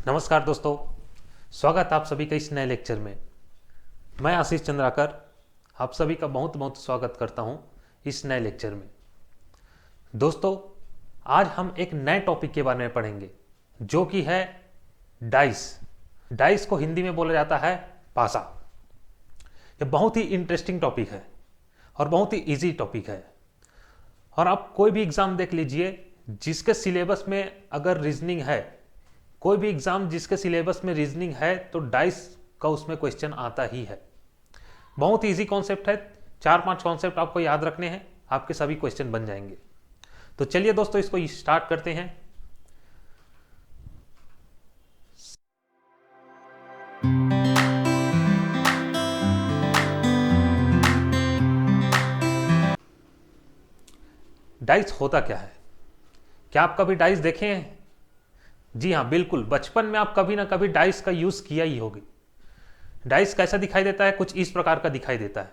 नमस्कार दोस्तों, स्वागत आप सभी का इस नए लेक्चर में। मैं आशीष चंद्राकर आप सभी का बहुत बहुत स्वागत करता हूं इस नए लेक्चर में। दोस्तों, आज हम एक नए टॉपिक के बारे में पढ़ेंगे जो कि है डाइस। डाइस को हिंदी में बोला जाता है पासा। यह बहुत ही इंटरेस्टिंग टॉपिक है और बहुत ही इजी टॉपिक है। और आप कोई भी एग्ज़ाम देख लीजिए जिसके सिलेबस में अगर रीजनिंग है, कोई भी एग्जाम जिसके सिलेबस में रीजनिंग है तो डाइस का उसमें क्वेश्चन आता ही है। बहुत ही इजी कॉन्सेप्ट है, 4-5 कॉन्सेप्ट आपको याद रखने हैं, आपके सभी क्वेश्चन बन जाएंगे। तो चलिए दोस्तों, इसको स्टार्ट करते हैं। डाइस होता क्या है? क्या आप कभी डाइस देखे हैं? जी हाँ, बिल्कुल। बचपन में आप कभी ना कभी डाइस का यूज किया ही होगी। डाइस कैसा दिखाई देता है? कुछ इस प्रकार का दिखाई देता है।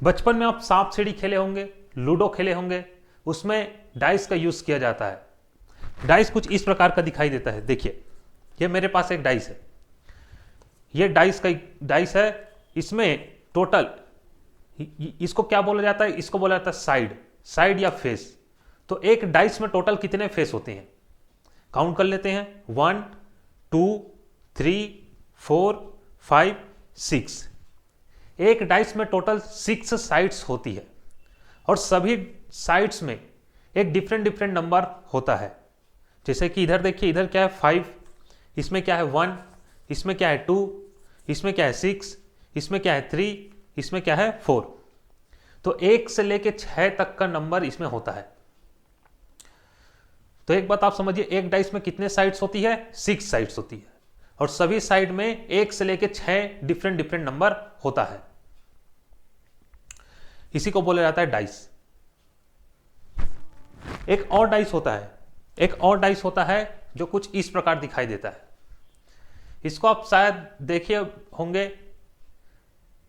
बचपन में आप सांप सीढ़ी खेले होंगे, लूडो खेले होंगे, उसमें डाइस का यूज किया जाता है। डाइस कुछ इस प्रकार का दिखाई देता है। देखिए, ये मेरे पास एक डाइस है, ये डाइस का डाइस है। इसमें टोटल, इसको क्या बोला जाता है? इसको बोला जाता है साइड या फेस। तो एक डाइस में टोटल कितने फेस होते हैं? काउंट कर लेते हैं। 1 2 3 4 5 6। एक डाइस में टोटल 6 साइड्स होती है और सभी साइड्स में एक डिफरेंट नंबर होता है। जैसे कि इधर देखिए, इधर क्या है 5, इसमें क्या है 1, इसमें क्या है 2, इसमें क्या है 6, इसमें क्या है 3, इसमें क्या है 4। तो 1 से लेके 6 तक का नंबर इसमें होता है। तो एक बात आप समझिए, एक डाइस में कितने साइड्स होती है? 6 साइड्स होती है और सभी साइड में 1 से लेके 6 डिफरेंट नंबर होता है। इसी को बोला जाता है डाइस। एक और डाइस होता है जो कुछ इस प्रकार दिखाई देता है। इसको आप शायद देखे होंगे।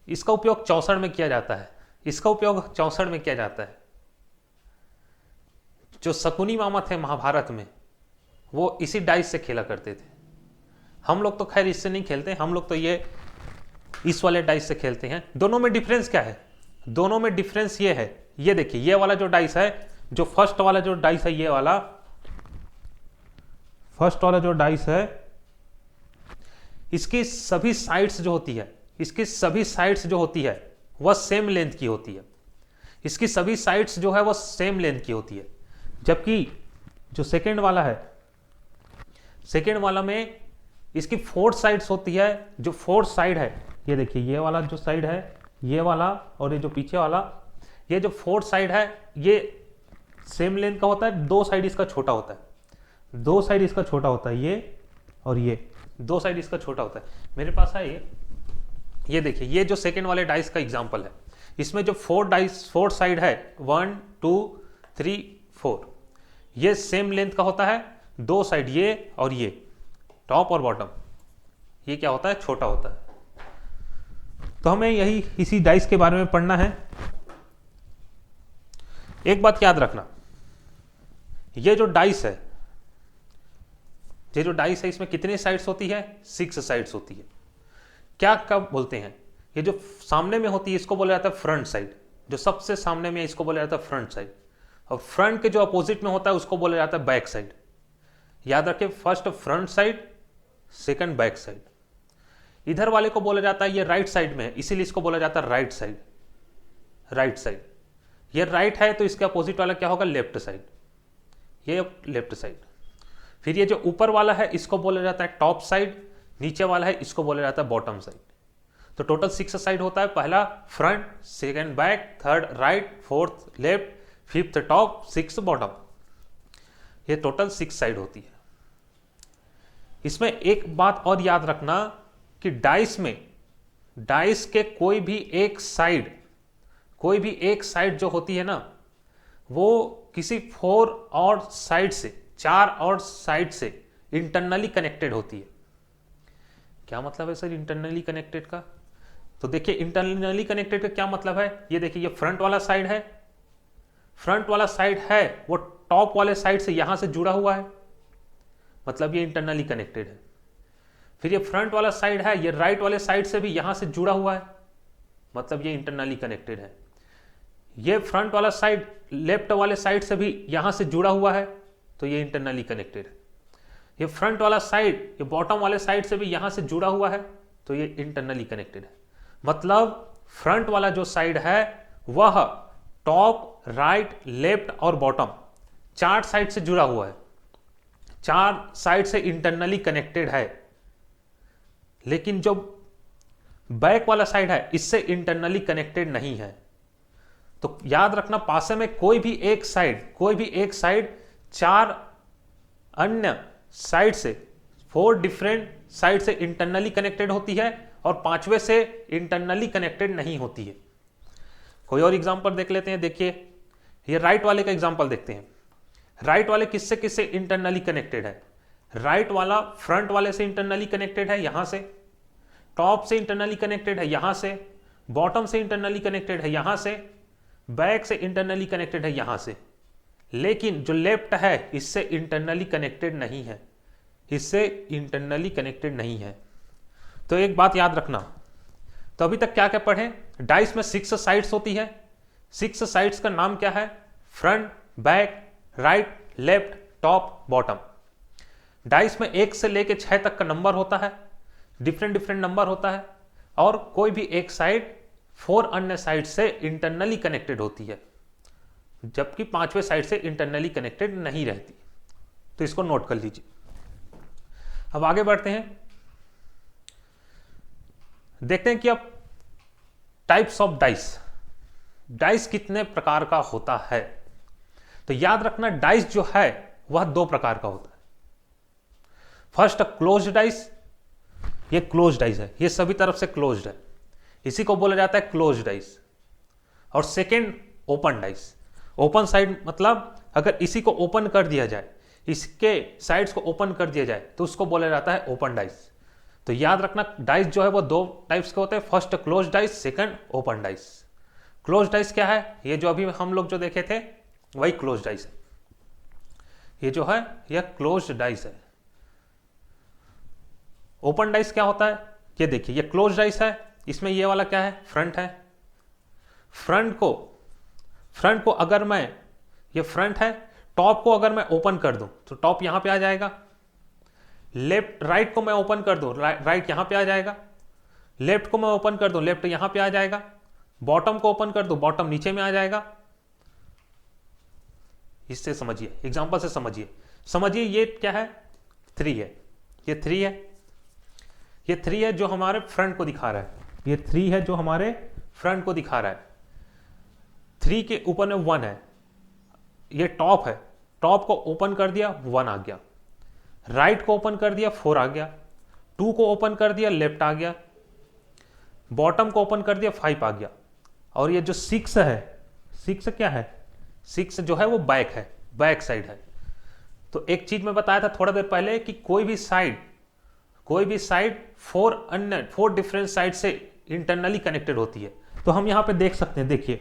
इसका उपयोग चौसड़ में किया जाता है। जो शकुनी मामा थे महाभारत में, वो इसी डाइस से खेला करते थे। हम लोग तो खैर इससे नहीं खेलते, हम लोग तो ये इस वाले डाइस से खेलते हैं। दोनों में डिफरेंस क्या है? दोनों में डिफरेंस ये है, ये देखिए, ये वाला जो डाइस है, जो फर्स्ट वाला जो डाइस है, ये वाला फर्स्ट वाला जो डाइस है, इसकी सभी साइड्स जो होती है वह सेम लेंथ की होती है। इसकी सभी साइड्स जो है वह सेम लेंथ की होती है। जबकि जो सेकेंड वाला में इसकी 4 साइड्स होती है। जो 4 साइड है, ये देखिए, ये वाला जो साइड है, ये वाला, और ये जो पीछे वाला, ये जो 4 साइड है, ये सेम लेंथ का होता है। 2 साइड इसका छोटा होता है, ये और ये 2 साइड इसका छोटा होता है। मेरे पास है ये देखिए, ये जो सेकेंड वाले डाइस का एग्जाम्पल है, इसमें जो 4 साइड है, 1 2 3 4, ये सेम लेंथ का होता है। 2 साइड, ये और ये, टॉप और बॉटम, ये क्या होता है? छोटा होता है। तो हमें इसी डाइस के बारे में पढ़ना है। एक बात याद रखना, ये जो डाइस है, इसमें कितने साइड्स होती है? 6 साइड्स होती है। क्या कब बोलते हैं? ये जो सामने में होती है इसको बोला जाता है फ्रंट साइड। जो सबसे सामने में है इसको बोला जाता है फ्रंट साइड, और फ्रंट के जो अपोजिट में होता है उसको बोला जाता है बैक साइड। याद रखें, first front side, second back side. इधर वाले को बोला जाता है, ये राइट साइड में है, इसीलिए इसको बोला जाता है राइट साइड। ये राइट है तो इसके अपोजिट वाला क्या होगा? Left side. ये लेफ्ट साइड। फिर ये जो ऊपर वाला है इसको बोला जाता है टॉप साइड, नीचे वाला है इसको बोला जाता है बॉटम साइड। तो टोटल 6 साइड होता है। पहला front, second back, third right, fourth left, 5th top, 6th bottom. ये टोटल 6 साइड होती है। इसमें एक बात और याद रखना कि डाइस के कोई भी एक साइड जो होती है ना, वो किसी 4 और साइड से इंटरनली कनेक्टेड होती है। क्या मतलब है सर इंटरनली कनेक्टेड का? तो देखिए, इंटरनली कनेक्टेड का क्या मतलब है? ये देखिए, ये फ्रंट वाला साइड है, वो टॉप वाले साइड से यहां से जुड़ा हुआ है, मतलब ये इंटरनली कनेक्टेड है। फिर ये फ्रंट वाला साइड है, ये राइट वाले साइड से भी यहां से जुड़ा हुआ है, मतलब ये इंटरनली कनेक्टेड है। ये फ्रंट वाला साइड लेफ्ट वाले साइड से भी यहां से जुड़ा हुआ है, तो ये इंटरनली कनेक्टेड है। ये फ्रंट वाला साइड ये बॉटम वाले साइड से भी यहां से जुड़ा हुआ है, तो ये इंटरनली कनेक्टेड है। मतलब फ्रंट वाला जो साइड है वह टॉप, राइट, लेफ्ट और बॉटम 4 साइड से जुड़ा हुआ है, 4 साइड से इंटरनली कनेक्टेड है। लेकिन जो बैक वाला साइड है इससे इंटरनली कनेक्टेड नहीं है। तो याद रखना, पासे में कोई भी एक साइड 4 अन्य साइड से, 4 डिफरेंट साइड से इंटरनली कनेक्टेड होती है और 5वें से इंटरनली कनेक्टेड नहीं होती है। कोई और एग्जांपल देख लेते हैं। देखिए ये राइट वाले का एग्जांपल देखते हैं। राइट वाले किससे किससे इंटरनली कनेक्टेड है? राइट वाला फ्रंट वाले से इंटरनली कनेक्टेड है, यहां से टॉप से इंटरनली कनेक्टेड है, यहां से बॉटम से इंटरनली कनेक्टेड है, यहां से बैक से इंटरनली कनेक्टेड है, यहां से। लेकिन जो लेफ्ट है इससे इंटरनली कनेक्टेड नहीं है, इससे इंटरनली कनेक्टेड नहीं है। तो एक बात याद रखना, तो अभी तक क्या क्या पढ़े? डाइस में 6 साइड्स होती है। 6 साइड्स का नाम क्या है? Front, back, right, left, top, bottom. Dice में 1 से लेके 6 तक का नंबर होता है, डिफरेंट डिफरेंट नंबर होता है, और कोई भी एक साइड 4 अन्य साइड से इंटरनली कनेक्टेड होती है, जबकि 5वें साइड से इंटरनली कनेक्टेड नहीं रहती। तो इसको नोट कर लीजिए। अब आगे बढ़ते हैं, देखते हैं कि अब टाइप्स ऑफ डाइस कितने प्रकार का होता है। तो याद रखना, डाइस जो है वह 2 प्रकार का होता है। फर्स्ट क्लोज्ड डाइस, ये क्लोज्ड डाइस है, ये सभी तरफ से क्लोज्ड है, इसी को बोला जाता है क्लोज्ड डाइस। और second open dice. Open side मतलब अगर इसी को ओपन कर दिया जाए, इसके साइड्स को ओपन कर दिया जाए, तो उसको बोला जाता है ओपन डाइस। तो याद रखना, डाइस जो है वो 2 टाइप्स के होते हैं, first close dice, second open dice. Close dice क्या है? ये जो अभी हम लोग जो देखे थे वही क्लोज डाइस है। ये जो है यह क्लोज डाइस है। ओपन डाइस क्या होता है? ये देखिए, ये क्लोज डाइस है, इसमें ये वाला क्या है? फ्रंट है। फ्रंट को अगर मैं, ये फ्रंट है, टॉप को अगर मैं ओपन कर दूं तो टॉप यहां पे आ जाएगा। राइट को मैं ओपन कर दूं, राइट यहां पे आ जाएगा। लेफ्ट को मैं ओपन कर दूं, लेफ्ट यहां पे आ जाएगा। बॉटम को ओपन कर दूं, बॉटम नीचे में आ जाएगा। इससे समझिए, एग्जांपल से समझिए ये क्या है? 3 है, ये 3 है, ये 3 है जो हमारे फ्रंट को दिखा रहा है, ये 3 है जो हमारे फ्रंट को दिखा रहा है। 3 के ऊपर में 1 है, ये टॉप है, टॉप को ओपन कर दिया 1 आ गया, राइट को ओपन कर दिया 4 आ गया, 2 को ओपन कर दिया लेफ्ट आ गया, बॉटम को ओपन कर दिया 5 आ गया। और ये जो 6 है, 6 क्या है? 6 जो है वो बैक है, बैक साइड है। तो एक चीज मैं बताया था थोड़ा देर पहले कि कोई भी साइड 4 डिफरेंट साइड से इंटरनली कनेक्टेड होती है। तो हम यहां पे देख सकते हैं, देखिए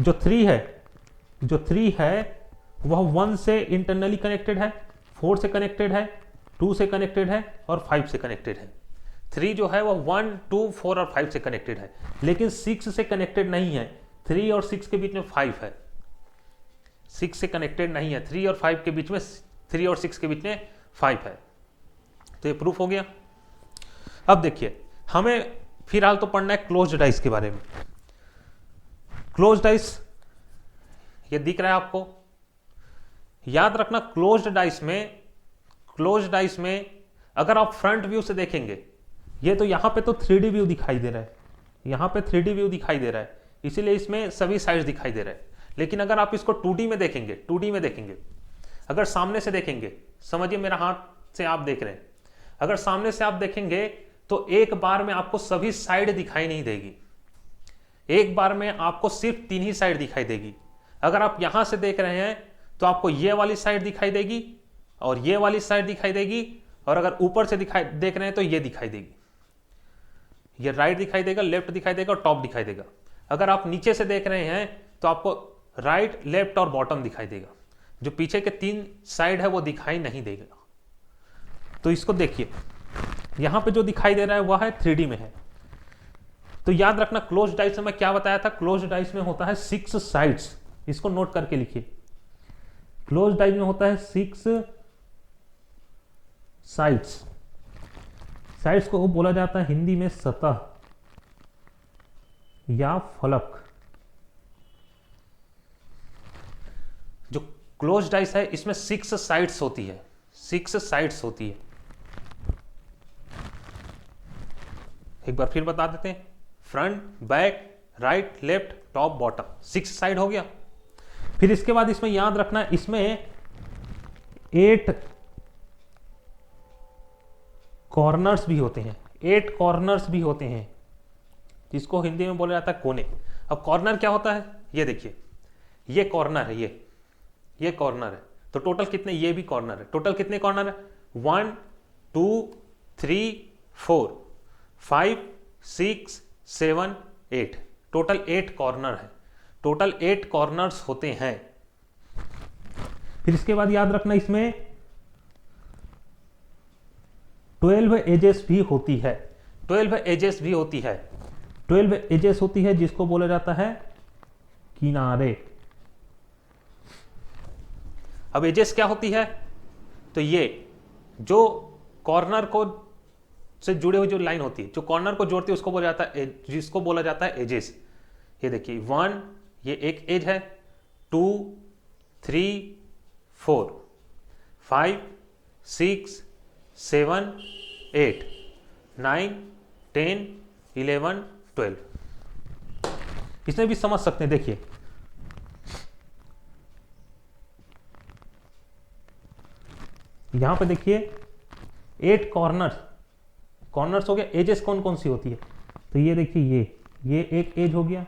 जो 3 है वह 1 से इंटरनली कनेक्टेड है, 4 से कनेक्टेड है, 2 से कनेक्टेड है और 5 से कनेक्टेड है। 3 जो है वह 1, 2, 4 और 5 से कनेक्टेड है, लेकिन 6 से कनेक्टेड नहीं है। 3 और 6 के बीच में 5 है, 6 से कनेक्टेड नहीं है। 3 और 5 के बीच में, 3 और 6 के बीच में 5 है। तो ये प्रूफ हो गया। अब देखिए, हमें फिलहाल तो पढ़ना है क्लोज्ड डाइस के बारे में। क्लोज्ड डाइस ये दिख रहा है आपको। याद रखना, क्लोज्ड डाइस में अगर आप फ्रंट व्यू से देखेंगे, ये तो यहां पे तो 3D व्यू दिखाई दे रहा है, यहां पे 3D व्यू दिखाई दे रहा है, इसीलिए इसमें सभी साइड्स दिखाई दे रहे हैं। लेकिन अगर आप इसको 2D में देखेंगे, अगर सामने से देखेंगे, समझिए मेरा हाथ से आप देख रहे हैं, अगर सामने से आप देखेंगे तो एक बार में आपको सभी साइड दिखाई नहीं देगी, एक बार में आपको सिर्फ 3 ही साइड दिखाई देगी। अगर आप यहां से देख रहे हैं तो आपको ये वाली साइड दिखाई देगी और ये वाली साइड दिखाई देगी, और अगर ऊपर से देख रहे हैं तो ये दिखाई देगी, ये राइट दिखाई देगा, लेफ्ट दिखाई देगा और टॉप दिखाई देगा। अगर आप नीचे से देख रहे हैं तो आपको राइट, लेफ्ट और बॉटम दिखाई देगा, जो पीछे के 3 साइड है वो दिखाई नहीं देगा। तो इसको देखिए, यहां पे जो दिखाई दे रहा है वह है 3D में है। तो याद रखना क्लोज डाइस में मैं क्या बताया था, क्लोज डाइस में होता है 6 साइड्स, इसको नोट करके लिखिए। क्लोज डाइस में होता है 6 साइड्स। साइड्स को बोला जाता है हिंदी में सतह या फलक। जो क्लोज डाइस है इसमें 6 साइड्स होती है, 6 साइड्स होती है। एक बार फिर बता देते हैं, front, back, right, left, top, bottom, 6 side हो गया। फिर इसके बाद इसमें याद रखना, इसमें 8 कॉर्नर्स भी होते हैं, 8 कॉर्नर्स भी होते हैं, जिसको हिंदी में बोला जाता है कोने। अब कॉर्नर क्या होता है, ये देखिए, ये कॉर्नर है, ये कॉर्नर है। तो टोटल कितने, ये भी कॉर्नर है, टोटल कितने कॉर्नर है, 1 2 3 4 5 6 7 8, टोटल 8 कॉर्नर है, टोटल 8 कॉर्नर्स होते हैं। फिर इसके बाद याद रखना इसमें 12 एजेस भी होती है, 12 एजेस भी होती है, 12 एजेस होती है, जिसको बोला जाता है किनारे। अब एजेस क्या होती है, तो ये जो कॉर्नर को से जुड़े हुए जो लाइन होती है, जो कॉर्नर को जोड़ती है, उसको बोला जाता है, जिसको बोला जाता है एजेस। ये देखिए 1, ये एक एज है, 2 3 4 5 6 7 8 9 10 11 12। इसमें भी समझ सकते हैं, देखिए यहां पे देखिए 8 कॉर्नर्स हो गया। एजेस कौन कौन सी होती है, तो ये देखिए, ये एक एज हो गया,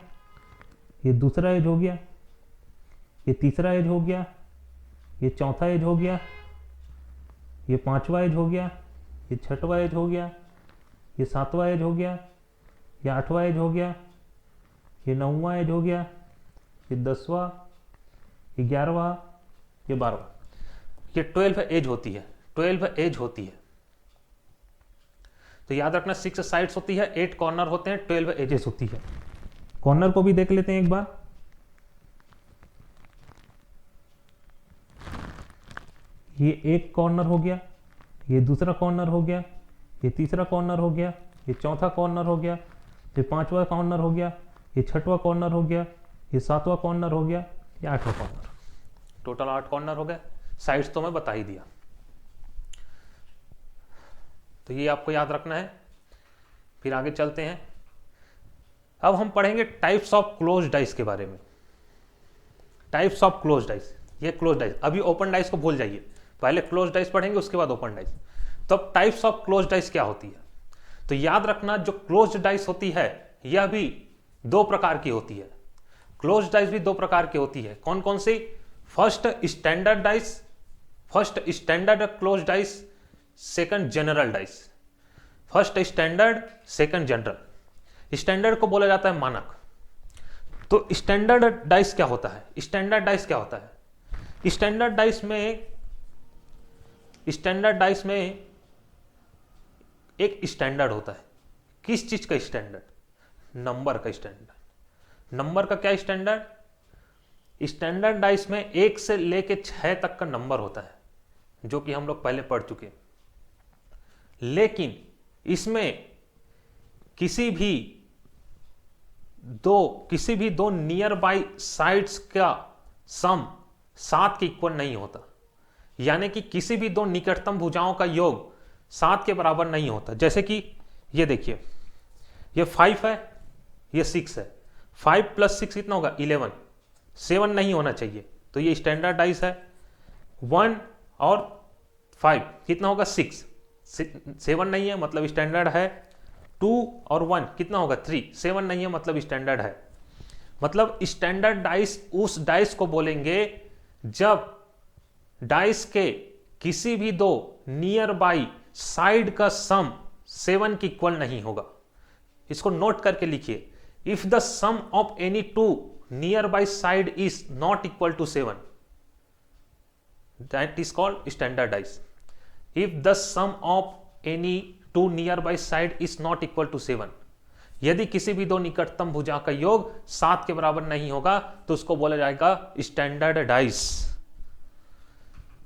ये दूसरा एज हो गया, ये तीसरा एज हो गया, ये चौथा एज हो गया, ये 5वां एज हो गया, ये 6वां एज हो गया, ये 7वां एज हो गया, ये 8वां एज हो गया, ये 9वां एज हो गया, ये 10वां, ये 11वां, ये 12वां। ये 12 एज होती है, 12 एज होती है। तो याद रखना 6 साइड्स होती है, 8 कॉर्नर होते हैं, 12 एजेस होती है। कॉर्नर को भी देख लेते हैं एक बार। ये एक कॉर्नर हो गया, ये दूसरा कॉर्नर हो गया, ये तीसरा कॉर्नर हो गया, ये चौथा कॉर्नर हो गया, ये 5वां कॉर्नर हो गया, ये 6वां कॉर्नर हो गया, ये 7वां कॉर्नर हो गया, ये 8वां कॉर्नर। टोटल 8 कॉर्नर हो गए। साइड्स तो मैं बता ही दिया, तो ये आपको याद रखना है। फिर आगे चलते हैं, अब हम पढ़ेंगे टाइप्स ऑफ क्लोज डाइस के बारे में। टाइप्स ऑफ क्लोज डाइस, ये क्लोज डाइस, अभी ओपन डाइस को भूल जाइए, पहले क्लोज डाइस पढ़ेंगे उसके बाद ओपन डाइस। तो अब टाइप्स ऑफ क्लोज डाइस क्या होती है, तो याद रखना जो क्लोज डाइस होती है यह भी 2 प्रकार की होती है। क्लोज डाइस भी 2 प्रकार की होती है, कौन कौन सी, first standard dice, first standard close dice, second general dice. First standard, second general. Standard को बोला जाता है मानक। तो स्टैंडर्ड डाइस क्या होता है, स्टैंडर्ड डाइस क्या होता है, स्टैंडर्ड डाइस में एक स्टैंडर्ड होता है। किस चीज का स्टैंडर्ड, नंबर का स्टैंडर्ड। नंबर का क्या स्टैंडर्ड, स्टैंडर्ड डाइस में 1 से लेके 6 तक का नंबर होता है, जो कि हम लोग पहले पढ़ चुके। लेकिन इसमें किसी भी दो नियर बाई साइड्स का सम 7 के इक्वल नहीं होता, यानी कि किसी भी 2 निकटतम भुजाओं का योग 7 के बराबर नहीं होता। जैसे कि ये देखिए, ये 5 है, ये 6 है, 5 + 6 कितना होगा 11, 7 नहीं होना चाहिए, तो ये स्टैंडर्ड डाइस है। 1 और 5 कितना होगा 6, 7 नहीं है मतलब स्टैंडर्ड है। 2 और 1 कितना होगा 3, 7 नहीं है मतलब स्टैंडर्ड है। मतलब स्टैंडर्ड डाइस उस डाइस को बोलेंगे जब डाइस के किसी भी 2 नियर बाई साइड का सम 7 के इक्वल नहीं होगा। इसको नोट करके लिखिए, if the sum of any 2 nearby side is not equal to 7, that is called standard dice. If the sum of any two nearby side is not equal to 7। यदि किसी भी दो निकटतम भुजा का योग 7 के बराबर नहीं होगा तो उसको बोला जाएगा स्टैंडर्ड डाइस।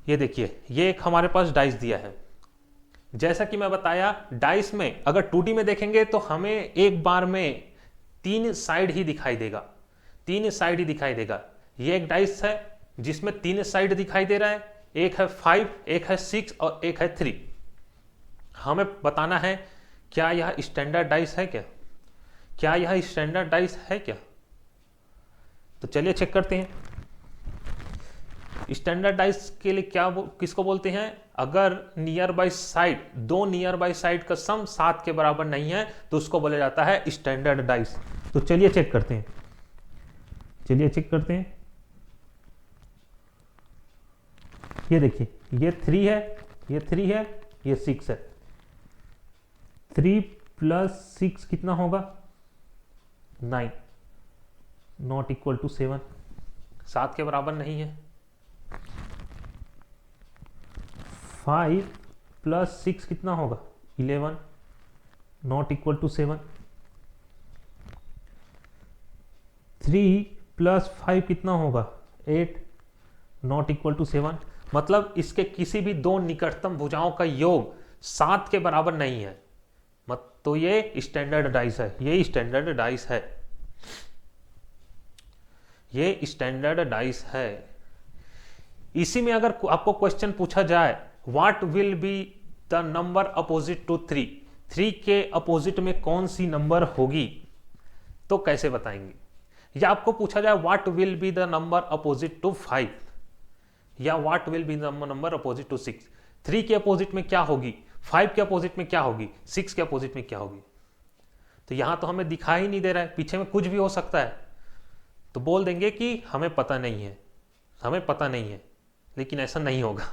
ये देखिए, ये एक हमारे पास डाइस दिया है। जैसा कि मैं बताया, डाइस में अगर 2D में देखेंगे तो हमें एक बार में 3 साइड ही दिखाई देगा, 3 साइड ही दिखाई देगा। ये एक डाइस है जिसमें 3 साइड दिखाई दे रहा है, एक है 5, एक है 6 और एक है 3। हमें बताना है क्या यह स्टैंडर्ड डाइस है क्या यह स्टैंडर्ड डाइस है क्या? तो चलिए चेक करते हैं। स्टैंडर्ड डाइस के लिए किसको बोलते हैं? अगर नियर बाई साइड, दो नियर बाई साइड का सम 7 के बराबर नहीं है तो उसको बोला जाता है स्टैंडर्ड डाइस। तो चलिए चेक करते हैं, ये देखिए, ये 3 है, ये 3 है, ये 6 है। 3 + 6 कितना होगा? 9, नॉट इक्वल टू 7, 7 के बराबर नहीं है। 5 + 6 कितना होगा? 11, नॉट इक्वल टू 7। 3 + 5 कितना होगा? 8, नॉट इक्वल टू 7। मतलब इसके किसी भी दो निकटतम भुजाओं का योग 7 के बराबर नहीं है, तो ये स्टैंडर्ड डाइस है, ये स्टैंडर्ड डाइस है, ये स्टैंडर्ड डाइस है। इसी में अगर आपको क्वेश्चन पूछा जाए what will be the number opposite to 3, 3 के अपोजिट में कौन सी नंबर होगी, तो कैसे बताएंगे? या आपको पूछा जाए what will be the number opposite to 5 या what will be the number opposite to 6, 3 के अपोजिट में क्या होगी, 5 के अपोजिट में क्या होगी, 6 के अपोजिट में क्या होगी? तो यहां तो हमें दिखाई ही नहीं दे रहा है, पीछे में कुछ भी हो सकता है, तो बोल देंगे कि हमें पता नहीं है, हमें पता नहीं है। लेकिन ऐसा नहीं होगा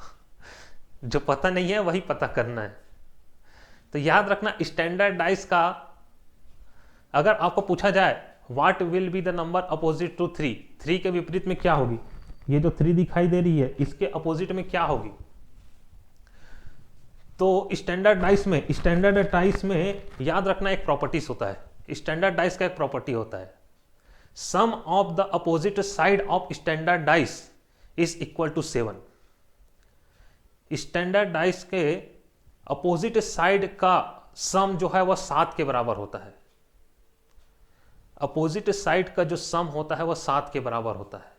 जो पता नहीं है वही पता करना है। तो याद रखना, स्टैंडर्ड डाइस का अगर आपको पूछा जाए what will be the number opposite to 3, 3 के विपरीत में क्या होगी, ये जो 3 दिखाई दे रही है इसके अपोजिट में क्या होगी? तो स्टैंडर्ड डाइस में याद रखना एक प्रॉपर्टीज होता है। स्टैंडर्ड डाइस का एक प्रॉपर्टी होता है, sum of the opposite side of standard dice is equal to 7। Standard dice के अपोजिट साइड का सम जो है वह 7 के बराबर होता है। अपोजिट साइड का जो सम होता है वह 7 के बराबर होता है।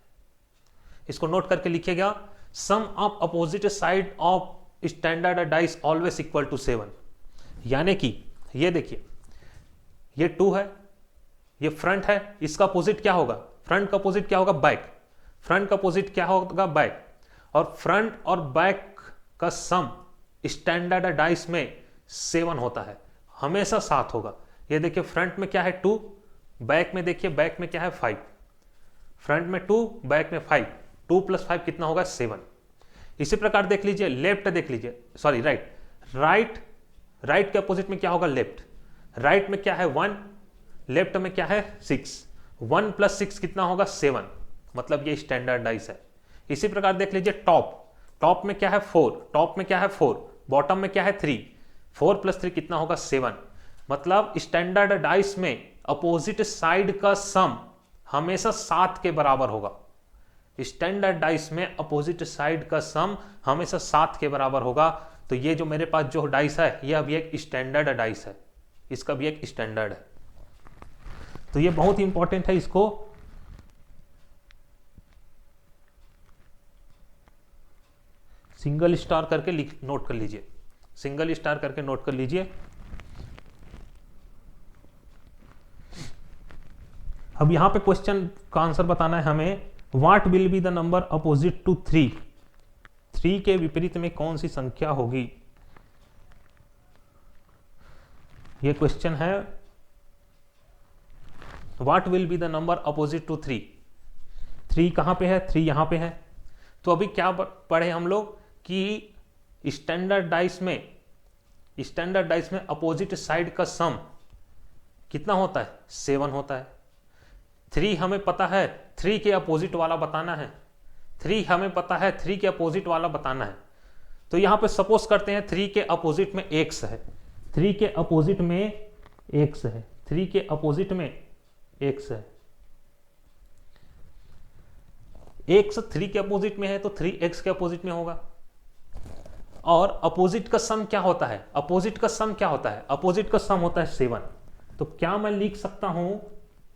इसको नोट करके लिखिएगा, sum of opposite side of standard dice always equal to 7। यानी कि ये देखिए, ये 2 है, ये फ्रंट है, इसका अपोजिट क्या होगा? फ्रंट का अपोजिट क्या होगा? बैक। फ्रंट का अपोजिट क्या होगा? बैक। और फ्रंट और बैक का सम स्टैंडर्ड डाइस में 7 होता है, हमेशा 7 होगा। ये देखिए, फ्रंट में क्या है? 2, बैक में देखिए, बैक में क्या है? 5। फ्रंट में 2, बैक में 5, 2 + 5 कितना होगा? 7। इसी प्रकार देख लीजिए, लेफ्ट देख लीजिए, सॉरी राइट के अपोजिट में क्या होगा? लेफ्ट। राइट में क्या है? 1, लेफ्ट में क्या है? 6। 1 + 6 कितना होगा? 7। मतलब ये स्टैंडर्ड डाइस है। इसी प्रकार देख लीजिए, टॉप में क्या है? 4, टॉप में क्या है? 4, बॉटम में क्या है? 3, 4 + 3 कितना होगा? 7। मतलब स्टैंडर्ड डाइस में अपोजिट साइड का सम हमेशा 7 के बराबर होगा। स्टैंडर्ड डाइस में अपोजिट साइड का सम हमेशा 7 के बराबर होगा। तो ये जो मेरे पास जो डाइस है यह भी एक स्टैंडर्ड डाइस है, इसका भी एक स्टैंडर्ड है। तो ये बहुत इंपॉर्टेंट है, इसको सिंगल स्टार करके नोट कर लीजिए, सिंगल स्टार करके नोट कर लीजिए। अब यहां पे क्वेश्चन का आंसर बताना है हमें, what will be the number opposite to 3, 3 के विपरीत में कौन सी संख्या होगी? ये क्वेश्चन है, what will be the number opposite to 3। 3 कहां पे है? 3 यहां पे है। तो अभी क्या पढ़े हम लोग कि स्टैंडर्ड डाइस में अपोजिट साइड का सम कितना होता है? 7 होता है। 3 हमें पता है, 3 के अपोजिट वाला बताना है, 3 हमें पता है, 3 के अपोजिट वाला बताना है। तो यहां पे सपोज करते हैं 3 के अपोजिट में x है, 3 के अपोजिट में x है, 3 के अपोजिट में x है, x 3 के अपोजिट में है तो 3x के अपोजिट में होगा। और अपोजिट का सम क्या होता है? अपोजिट का सम क्या होता है? अपोजिट का सम होता है 7। तो क्या मैं लिख सकता हूं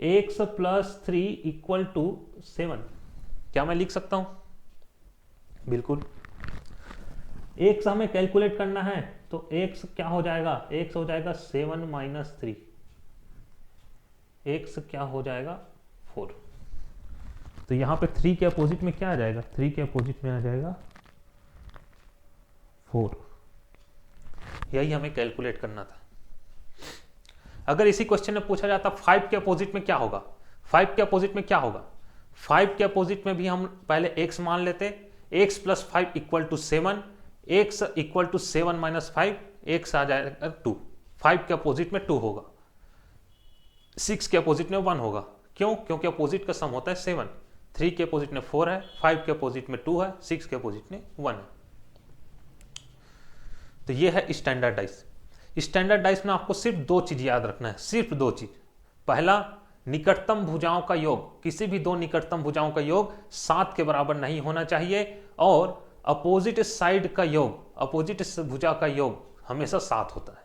x + 3 = 7? क्या मैं लिख सकता हूं? बिल्कुल। x हमें कैलकुलेट करना है तो x क्या हो जाएगा? x हो जाएगा 7 - 3, x क्या हो जाएगा? 4। तो यहां पे 3 के अपोजिट में क्या आ जाएगा? 3 के अपोजिट में आ जाएगा 4। यही हमें कैलकुलेट करना था। अगर इसी क्वेश्चन में पूछा जाता 5 के अपोजिट में क्या होगा? 5 के अपोजिट में क्या होगा? 5 के अपोजिट में भी हम पहले x मान लेते, x + 5 = 7, x = 7 - 5, x आ जाएगा 2। 5 के अपोजिट में 2 होगा, 6 के अपोजिट में 1 होगा। क्यों? क्योंकि अपोजिट का सम होता है 7। 3 के अपोजिट में 4 है, 5 के अपोजिट में 2 है, 6 के अपोजिट में 1 है। तो ये है स्टैंडर्डाइज। स्टैंडर्डाइज में आपको सिर्फ 2 चीज याद रखना है, सिर्फ 2 चीज। पहला, निकटतम भुजाओं का योग, किसी भी 2 निकटतम भुजाओं का योग 7 के बराबर नहीं होना चाहिए। और अपोजिट साइड का योग, अपोजिट भुजा का योग हमेशा 7 होता है।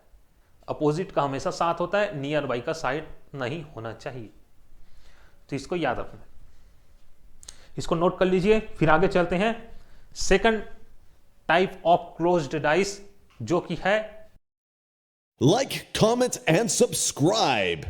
अपोजिट का हमेशा 7 होता है, नियर बाई का साइड नहीं होना चाहिए। तो इसको याद रखना है, इसको नोट कर लीजिए। फिर आगे चलते हैं second type of closed dice, जो कि है Like, comment, and subscribe.